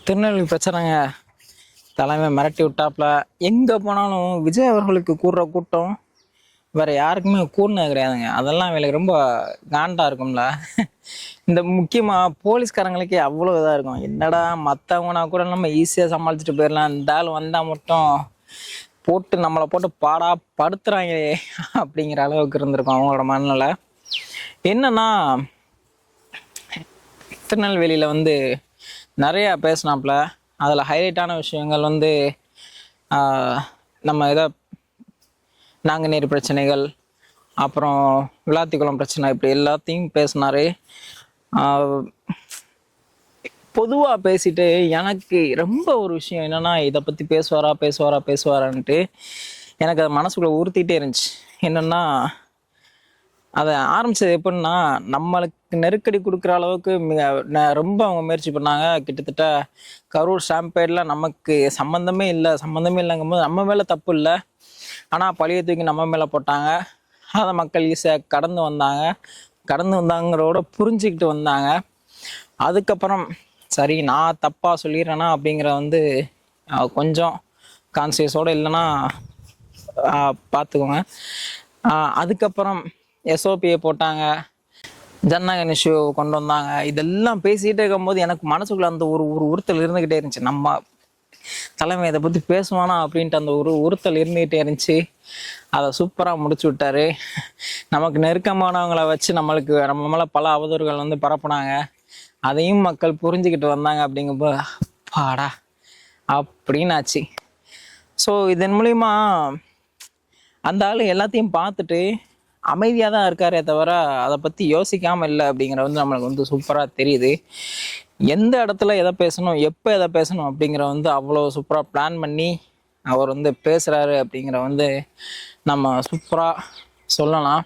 திருநெல்வேலி பிரச்சனைங்க. தலைமை மிரட்டி விட்டாப்புல. எங்கே போனாலும் விஜய் அவர்களுக்கு கூடுற கூட்டம் வேற யாருக்குமே கூடுனது கிடையாதுங்க. அதெல்லாம் இவங்களுக்கு ரொம்ப காண்டா இருக்கும்ல. இந்த முக்கியமாக போலீஸ்காரங்களுக்கே அவ்வளோ இதாக இருக்கும். என்னடா மற்றவங்கன்னா கூட நம்ம ஈஸியாக சமாளிச்சுட்டு போயிடலாம், இந்த ஆள் வந்தால் மட்டும் போட்டு நம்மளை போட்டு பாடா படுத்துறாங்களே அப்படிங்கிற அளவுக்கு இருந்திருக்கும் அவங்களோட மனநிலை. என்னன்னா திருநெல்வேலியில் நிறையா பேசினாப்புல. அதில் ஹைலைட்டான விஷயங்கள் நம்ம இதை நாங்குநேரி பிரச்சனைகள், அப்புறம் விளாத்திக்குளம் பிரச்சனை, இப்படி எல்லாத்தையும் பேசினாரு. பொதுவாக பேசிட்டு எனக்கு ரொம்ப ஒரு விஷயம் என்னன்னா, இதை பற்றி பேசுவாரான்ட்டு எனக்கு அது மனசுக்குள்ளே உறுத்திட்டே இருந்துச்சு. என்னன்னா, அதை ஆரம்பிச்சது எப்படின்னா, நம்மளுக்கு நெருக்கடி கொடுக்குற அளவுக்கு ரொம்ப அவங்க முயற்சி பண்ணாங்க. கிட்டத்தட்ட கரூர் ஸ்டாம்பேடில் நமக்கு சம்மந்தமே இல்லைங்கும் போது நம்ம மேலே தப்பு இல்லை, ஆனால் பழைய தூக்கி நம்ம மேலே போட்டாங்க. அதை மக்கள் ஈஸியாக கடந்து வந்தாங்கிறோட புரிஞ்சுக்கிட்டு வந்தாங்க. அதுக்கப்புறம் சரி நான் தப்பாக சொல்லிடுறேன்னா அப்படிங்கிற கொஞ்சம் கான்சியஸோடு இல்லைன்னா பார்த்துக்கோங்க. அதுக்கப்புறம் எஸ்ஓபியை போட்டாங்க, ஜனநாயக இஷ்யூ கொண்டு வந்தாங்க. இதெல்லாம் பேசிகிட்டே இருக்கும்போது எனக்கு மனசுக்குள்ள அந்த ஒரு உறுத்தல் இருந்துக்கிட்டே இருந்துச்சு. நம்ம தலைமை இதை பற்றி பேசுவானா அப்படின்ட்டு அந்த ஒரு உறுத்தல் இருந்துக்கிட்டே இருந்துச்சு. அதை சூப்பராக முடிச்சு விட்டாரு. நமக்கு நெருக்கமானவங்களை வச்சு நம்ம மேலே பல அவதூறுகள் பரப்புனாங்க. அதையும் மக்கள் புரிஞ்சுக்கிட்டு வந்தாங்க. அப்படிங்கும்போது பாடா அப்படின்னு ஆச்சு. ஸோ இதன் மூலிமா அந்த ஆள் எல்லாத்தையும் பார்த்துட்டு அமைதியாக தான் இருக்காரே தவிர அதை பற்றி யோசிக்காமல் இல்லை அப்படிங்கிற நம்மளுக்கு சூப்பராக தெரியுது. எந்த இடத்துல எதை பேசணும், எப்போ எதை பேசணும் அப்படிங்கிற அவ்வளோ சூப்பராக பிளான் பண்ணி அவர் பேசுகிறாரு அப்படிங்கிற நம்ம சூப்பராக சொல்லலாம்.